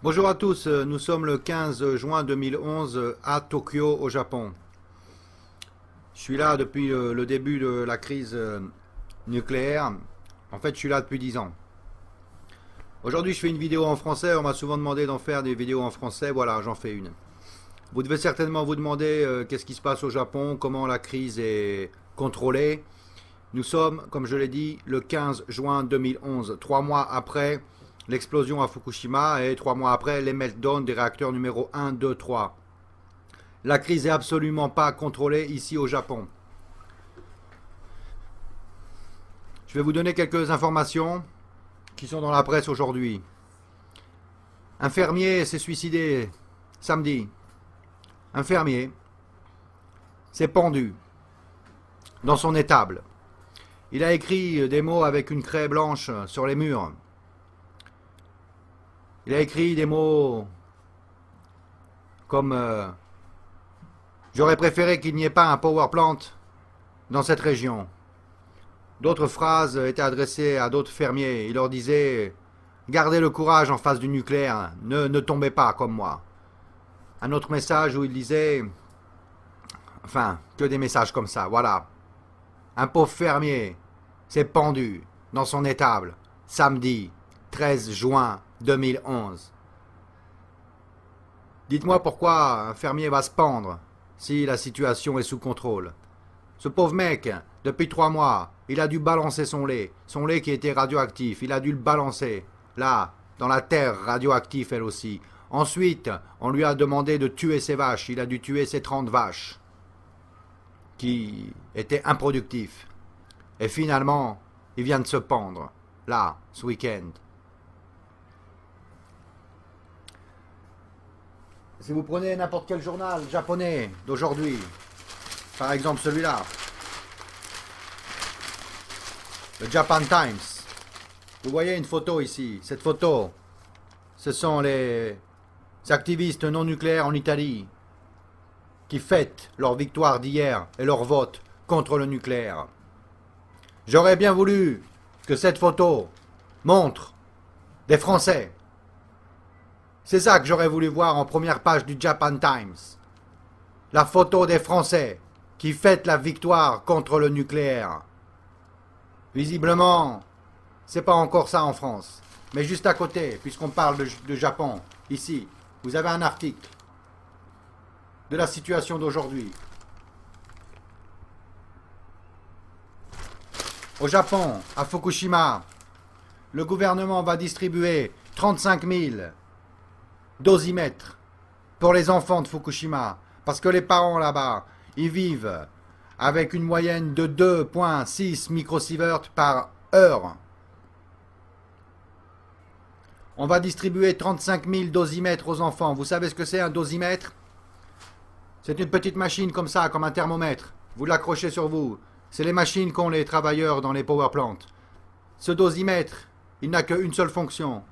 Bonjour à tous, nous sommes le 15 juin 2011 à Tokyo au Japon. Je suis là depuis le début de la crise nucléaire. En fait, je suis là depuis 10 ans. Aujourd'hui, je fais une vidéo en français. On m'a souvent demandé d'en faire des vidéos en français. Voilà, j'en fais une. Vous devez certainement vous demander qu'est-ce qui se passe au Japon, comment la crise est contrôlée. Nous sommes, comme je l'ai dit, le 15 juin 2011, 3 mois après l'explosion à Fukushima et 3 mois après les meltdowns des réacteurs numéro 1, 2, 3. La crise n'est absolument pas contrôlée ici au Japon. Je vais vous donner quelques informations qui sont dans la presse aujourd'hui. Un fermier s'est suicidé samedi. Un fermier s'est pendu dans son étable. Il a écrit des mots avec une craie blanche sur les murs. Il a écrit des mots comme j'aurais préféré qu'il n'y ait pas un power plant dans cette région. D'autres phrases étaient adressées à d'autres fermiers. Il leur disait gardez le courage en face du nucléaire, ne tombez pas comme moi. Un autre message où il disait enfin, que des messages comme ça, voilà. Un pauvre fermier s'est pendu dans son étable samedi 13 juin 2011. Dites-moi pourquoi un fermier va se pendre si la situation est sous contrôle. Ce pauvre mec, depuis 3 mois, il a dû balancer son lait qui était radioactif, il a dû le balancer, là, dans la terre radioactive elle aussi. Ensuite, on lui a demandé de tuer ses vaches, il a dû tuer ses 30 vaches, qui étaient improductifs. Et finalement, il vient de se pendre, là, ce week-end. Si vous prenez n'importe quel journal japonais d'aujourd'hui, par exemple celui-là, le Japan Times, vous voyez une photo ici. Cette photo, ce sont les activistes non nucléaires en Italie qui fêtent leur victoire d'hier et leur vote contre le nucléaire. J'aurais bien voulu que cette photo montre des Français. C'est ça que j'aurais voulu voir en première page du Japan Times. La photo des Français qui fêtent la victoire contre le nucléaire. Visiblement, c'est pas encore ça en France. Mais juste à côté, puisqu'on parle de Japon, ici, vous avez un article de la situation d'aujourd'hui. Au Japon, à Fukushima, le gouvernement va distribuer 35 000 dosimètres pour les enfants de Fukushima. Parce que les parents là-bas, ils vivent avec une moyenne de 2,6 microsieverts par heure. On va distribuer 35 000 dosimètres aux enfants. Vous savez ce que c'est un dosimètre? C'est une petite machine comme ça, comme un thermomètre. Vous l'accrochez sur vous. C'est les machines qu'ont les travailleurs dans les power plants. Ce dosimètre, il n'a qu'une seule fonction.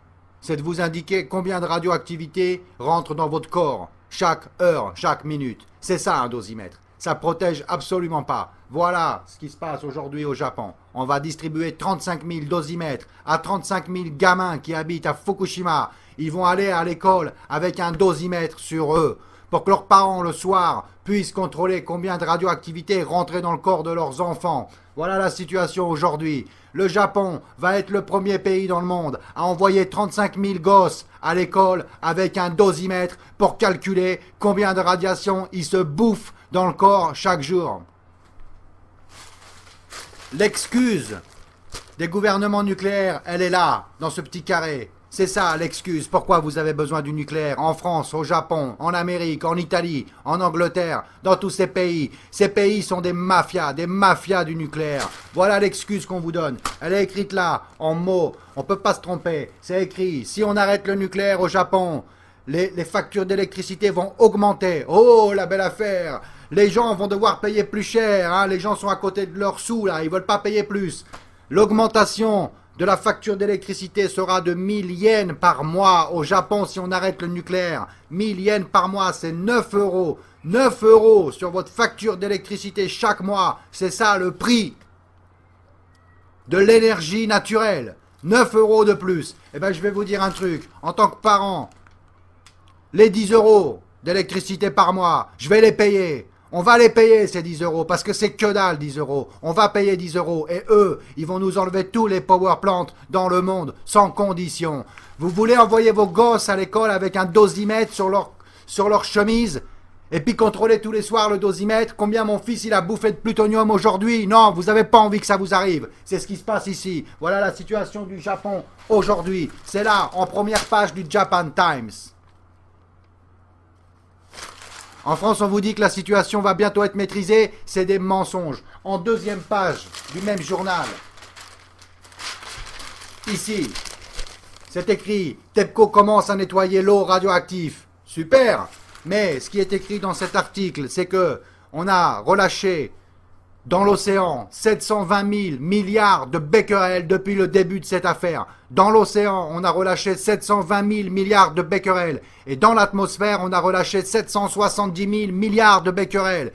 C'est de vous indiquer combien de radioactivité rentre dans votre corps, chaque heure, chaque minute. C'est ça un dosimètre. Ça protège absolument pas. Voilà ce qui se passe aujourd'hui au Japon. On va distribuer 35 000 dosimètres à 35 000 gamins qui habitent à Fukushima. Ils vont aller à l'école avec un dosimètre sur eux pour que leurs parents le soir puissent contrôler combien de radioactivité rentrait dans le corps de leurs enfants. Voilà la situation aujourd'hui. Le Japon va être le premier pays dans le monde à envoyer 35 000 gosses à l'école avec un dosimètre pour calculer combien de radiation ils se bouffent dans le corps chaque jour. L'excuse des gouvernements nucléaires, elle est là, dans ce petit carré. C'est ça l'excuse. Pourquoi vous avez besoin du nucléaire en France, au Japon, en Amérique, en Italie, en Angleterre, dans tous ces pays. Ces pays sont des mafias du nucléaire. Voilà l'excuse qu'on vous donne. Elle est écrite là, en mots. On ne peut pas se tromper. C'est écrit. Si on arrête le nucléaire au Japon, les factures d'électricité vont augmenter. Oh, la belle affaire. Les gens vont devoir payer plus cher. Hein. Les gens sont à côté de leurs sous là. Ils ne veulent pas payer plus. L'augmentation de la facture d'électricité sera de 1000 yens par mois au Japon si on arrête le nucléaire. 1000 yens par mois, c'est 9 euros. 9 euros sur votre facture d'électricité chaque mois. C'est ça le prix de l'énergie naturelle. 9 euros de plus. Eh bien, je vais vous dire un truc. En tant que parent, les 10 euros d'électricité par mois, je vais les payer. On va les payer ces 10 euros parce que c'est que dalle 10 euros. On va payer 10 euros et eux, ils vont nous enlever tous les power plants dans le monde sans condition. Vous voulez envoyer vos gosses à l'école avec un dosimètre sur leur chemise et puis contrôler tous les soirs le dosimètre, combien mon fils il a bouffé de plutonium aujourd'hui? Non, vous n'avez pas envie que ça vous arrive. C'est ce qui se passe ici. Voilà la situation du Japon aujourd'hui. C'est là, en première page du Japan Times. En France, on vous dit que la situation va bientôt être maîtrisée. C'est des mensonges. En deuxième page du même journal, ici, c'est écrit « TEPCO commence à nettoyer l'eau radioactive ». Super. Mais ce qui est écrit dans cet article, c'est que on a relâché dans l'océan 720 000 milliards de becquerels depuis le début de cette affaire. Dans l'océan, on a relâché 720 000 milliards de becquerels. Et dans l'atmosphère, on a relâché 770 000 milliards de becquerels.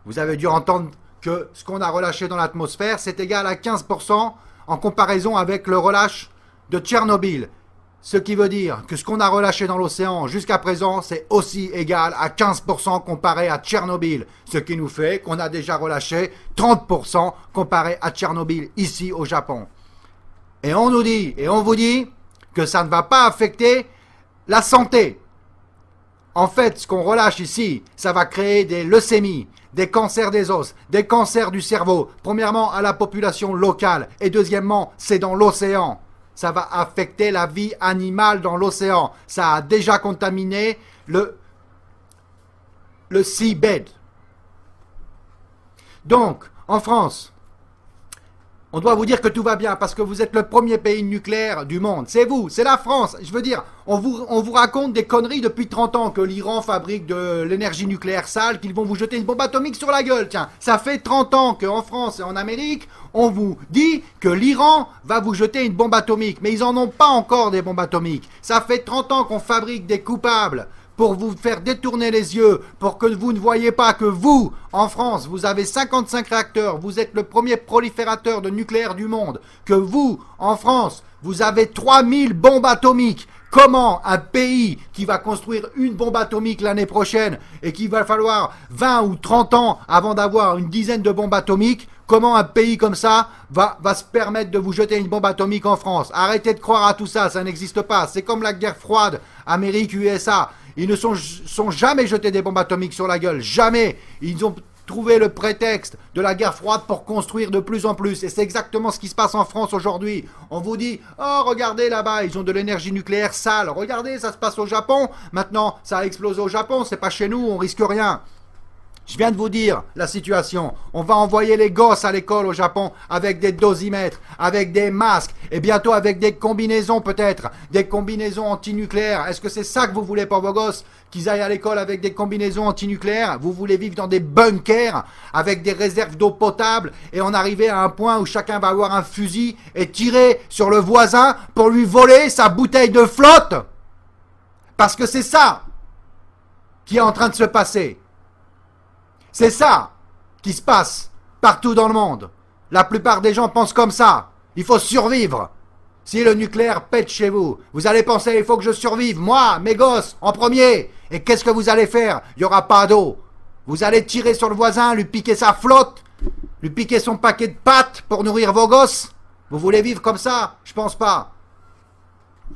Vous avez dû entendre que ce qu'on a relâché dans l'atmosphère, c'est égal à 15% en comparaison avec le relâche de Tchernobyl. Ce qui veut dire que ce qu'on a relâché dans l'océan jusqu'à présent, c'est aussi égal à 15% comparé à Tchernobyl. Ce qui nous fait qu'on a déjà relâché 30% comparé à Tchernobyl ici au Japon. Et on nous dit, et on vous dit, que ça ne va pas affecter la santé. En fait, ce qu'on relâche ici, ça va créer des leucémies, des cancers des os, des cancers du cerveau. Premièrement, à la population locale. Et deuxièmement, c'est dans l'océan. Ça va affecter la vie animale dans l'océan. Ça a déjà contaminé le seabed. Donc, en France, on doit vous dire que tout va bien parce que vous êtes le premier pays nucléaire du monde. C'est vous, c'est la France. Je veux dire, on vous raconte des conneries depuis 30 ans que l'Iran fabrique de l'énergie nucléaire sale, qu'ils vont vous jeter une bombe atomique sur la gueule. Tiens, ça fait 30 ans qu'en France et en Amérique, on vous dit que l'Iran va vous jeter une bombe atomique. Mais ils n'en ont pas encore des bombes atomiques. Ça fait 30 ans qu'on fabrique des coupables pour vous faire détourner les yeux, pour que vous ne voyez pas que vous, en France, vous avez 55 réacteurs, vous êtes le premier proliférateur de nucléaire du monde, que vous, en France, vous avez 3000 bombes atomiques. Comment un pays qui va construire une bombe atomique l'année prochaine et qu'il va falloir 20 ou 30 ans avant d'avoir une dizaine de bombes atomiques, comment un pays comme ça va se permettre de vous jeter une bombe atomique en France? Arrêtez de croire à tout ça, ça n'existe pas. C'est comme la guerre froide, Amérique-USA. Ils ne sont jamais jetés des bombes atomiques sur la gueule. Jamais. Ils ont trouvé le prétexte de la guerre froide pour construire de plus en plus. Et c'est exactement ce qui se passe en France aujourd'hui. On vous dit, oh regardez là-bas, ils ont de l'énergie nucléaire sale. Regardez, ça se passe au Japon. Maintenant, ça a explosé au Japon. C'est pas chez nous, on risque rien. Je viens de vous dire la situation. On va envoyer les gosses à l'école au Japon avec des dosimètres, avec des masques et bientôt avec des combinaisons peut-être, des combinaisons antinucléaires. Est-ce que c'est ça que vous voulez pour vos gosses? Qu'ils aillent à l'école avec des combinaisons antinucléaires? Vous voulez vivre dans des bunkers avec des réserves d'eau potable et en arriver à un point où chacun va avoir un fusil et tirer sur le voisin pour lui voler sa bouteille de flotte? Parce que c'est ça qui est en train de se passer. C'est ça qui se passe partout dans le monde. La plupart des gens pensent comme ça. Il faut survivre. Si le nucléaire pète chez vous, vous allez penser, il faut que je survive. Moi, mes gosses, en premier. Et qu'est-ce que vous allez faire? Il n'y aura pas d'eau. Vous allez tirer sur le voisin, lui piquer sa flotte, lui piquer son paquet de pâtes pour nourrir vos gosses. Vous voulez vivre comme ça? Je pense pas.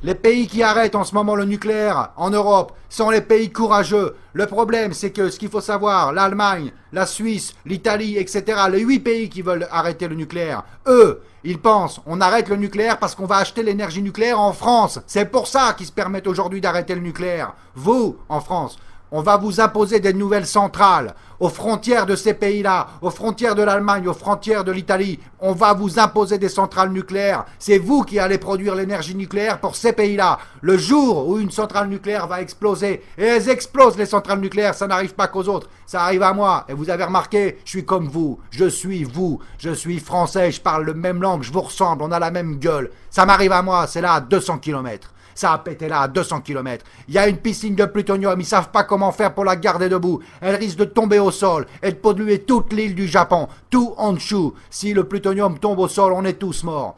Les pays qui arrêtent en ce moment le nucléaire en Europe sont les pays courageux. Le problème, c'est que ce qu'il faut savoir, l'Allemagne, la Suisse, l'Italie, etc., les 8 pays qui veulent arrêter le nucléaire, eux, ils pensent, on arrête le nucléaire parce qu'on va acheter l'énergie nucléaire en France. C'est pour ça qu'ils se permettent aujourd'hui d'arrêter le nucléaire. Vous, en France, on va vous imposer des nouvelles centrales aux frontières de ces pays-là, aux frontières de l'Allemagne, aux frontières de l'Italie. On va vous imposer des centrales nucléaires. C'est vous qui allez produire l'énergie nucléaire pour ces pays-là. Le jour où une centrale nucléaire va exploser, et elles explosent les centrales nucléaires, ça n'arrive pas qu'aux autres, ça arrive à moi. Et vous avez remarqué, je suis comme vous, je suis vous, je suis français, je parle la même langue, je vous ressemble, on a la même gueule. Ça m'arrive à moi, c'est là à 200 km. Ça a pété là à 200 km. Il y a une piscine de plutonium, ils savent pas comment faire pour la garder debout. Elle risque de tomber au sol et de polluer toute l'île du Japon, tout Honshu. Si le plutonium tombe au sol, on est tous morts.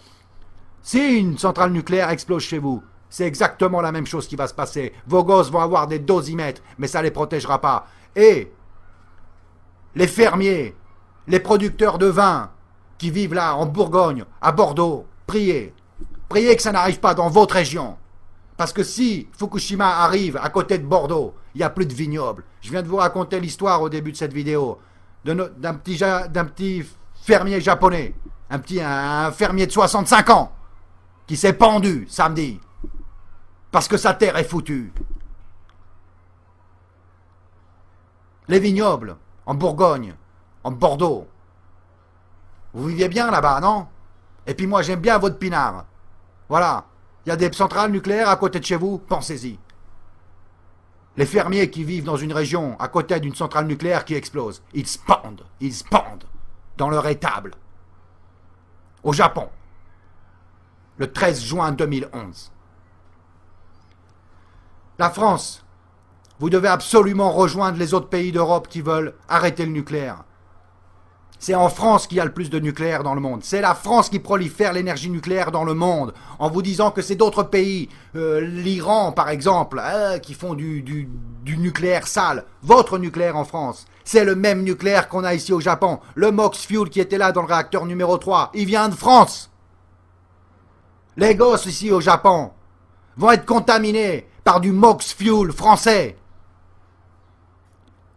Si une centrale nucléaire explose chez vous, c'est exactement la même chose qui va se passer. Vos gosses vont avoir des dosimètres, mais ça ne les protégera pas. Et les fermiers, les producteurs de vin qui vivent là, en Bourgogne, à Bordeaux, priez. Priez que ça n'arrive pas dans votre région. Parce que si Fukushima arrive à côté de Bordeaux, il n'y a plus de vignobles. Je viens de vous raconter l'histoire au début de cette vidéo d'un petit fermier japonais, un fermier de 65 ans, qui s'est pendu samedi, parce que sa terre est foutue. Les vignobles, en Bourgogne, en Bordeaux, vous vivez bien là-bas, non? Et puis moi, j'aime bien votre pinard. Voilà, il y a des centrales nucléaires à côté de chez vous, pensez-y. Les fermiers qui vivent dans une région à côté d'une centrale nucléaire qui explose, ils se pendent dans leur étable. Au Japon, le 13 juin 2011. La France, vous devez absolument rejoindre les autres pays d'Europe qui veulent arrêter le nucléaire. C'est en France qu'il y a le plus de nucléaire dans le monde. C'est la France qui prolifère l'énergie nucléaire dans le monde, en vous disant que c'est d'autres pays, l'Iran par exemple, qui font du nucléaire sale. Votre nucléaire en France, c'est le même nucléaire qu'on a ici au Japon. Le MOX Fuel qui était là dans le réacteur numéro 3, il vient de France. Les gosses ici au Japon vont être contaminés par du MOX Fuel français.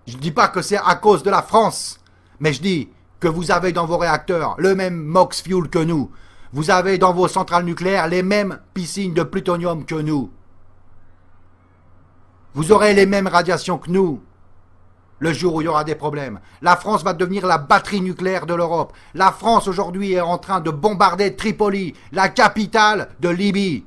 Je ne dis pas que c'est à cause de la France, mais je dis que vous avez dans vos réacteurs le même MOX Fuel que nous. Vous avez dans vos centrales nucléaires les mêmes piscines de plutonium que nous. Vous aurez les mêmes radiations que nous le jour où il y aura des problèmes. La France va devenir la batterie nucléaire de l'Europe. La France aujourd'hui est en train de bombarder Tripoli, la capitale de Libye.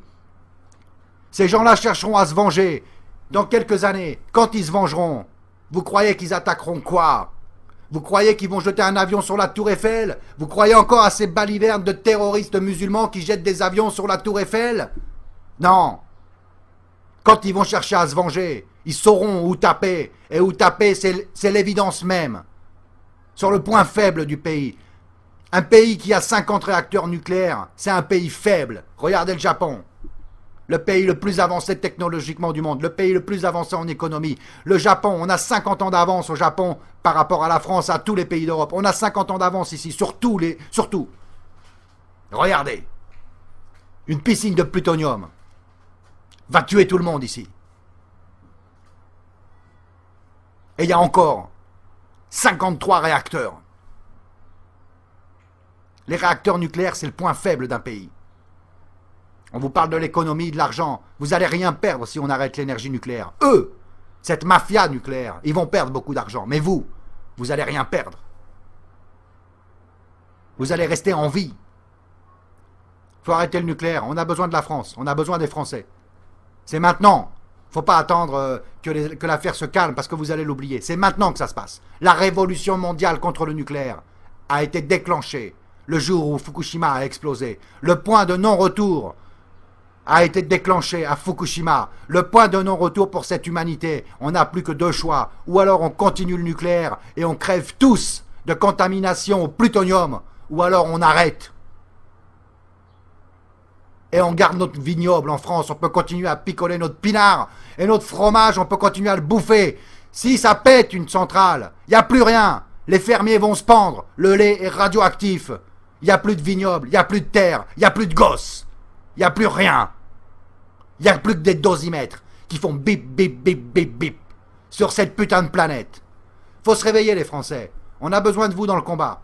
Ces gens-là chercheront à se venger. Dans quelques années, quand ils se vengeront, vous croyez qu'ils attaqueront quoi? Vous croyez qu'ils vont jeter un avion sur la tour Eiffel? Vous croyez encore à ces balivernes de terroristes musulmans qui jettent des avions sur la tour Eiffel? Non. Quand ils vont chercher à se venger, ils sauront où taper. Et où taper, c'est l'évidence même. Sur le point faible du pays. Un pays qui a 50 réacteurs nucléaires, c'est un pays faible. Regardez le Japon. Le pays le plus avancé technologiquement du monde, le pays le plus avancé en économie. Le Japon, on a 50 ans d'avance au Japon par rapport à la France, à tous les pays d'Europe. On a 50 ans d'avance ici, surtout. Regardez. Une piscine de plutonium va tuer tout le monde ici. Et il y a encore 53 réacteurs. Les réacteurs nucléaires, c'est le point faible d'un pays. On vous parle de l'économie, de l'argent. Vous n'allez rien perdre si on arrête l'énergie nucléaire. Eux, cette mafia nucléaire, ils vont perdre beaucoup d'argent. Mais vous n'allez rien perdre. Vous allez rester en vie. Il faut arrêter le nucléaire. On a besoin de la France. On a besoin des Français. C'est maintenant. Il ne faut pas attendre que l'affaire se calme parce que vous allez l'oublier. C'est maintenant que ça se passe. La révolution mondiale contre le nucléaire a été déclenchée le jour où Fukushima a explosé. Le point de non-retour a été déclenché à Fukushima. Le point de non-retour pour cette humanité. On n'a plus que deux choix. Ou alors on continue le nucléaire et on crève tous de contamination au plutonium. Ou alors on arrête. Et on garde notre vignoble en France. On peut continuer à picoler notre pinard. Et notre fromage, on peut continuer à le bouffer. Si ça pète une centrale, il n'y a plus rien. Les fermiers vont se pendre. Le lait est radioactif. Il n'y a plus de vignoble. Il n'y a plus de terre. Il n'y a plus de gosses. Il n'y a plus rien. Il n'y a plus que des dosimètres qui font bip, bip, bip, bip, bip sur cette putain de planète. Faut se réveiller les Français. On a besoin de vous dans le combat.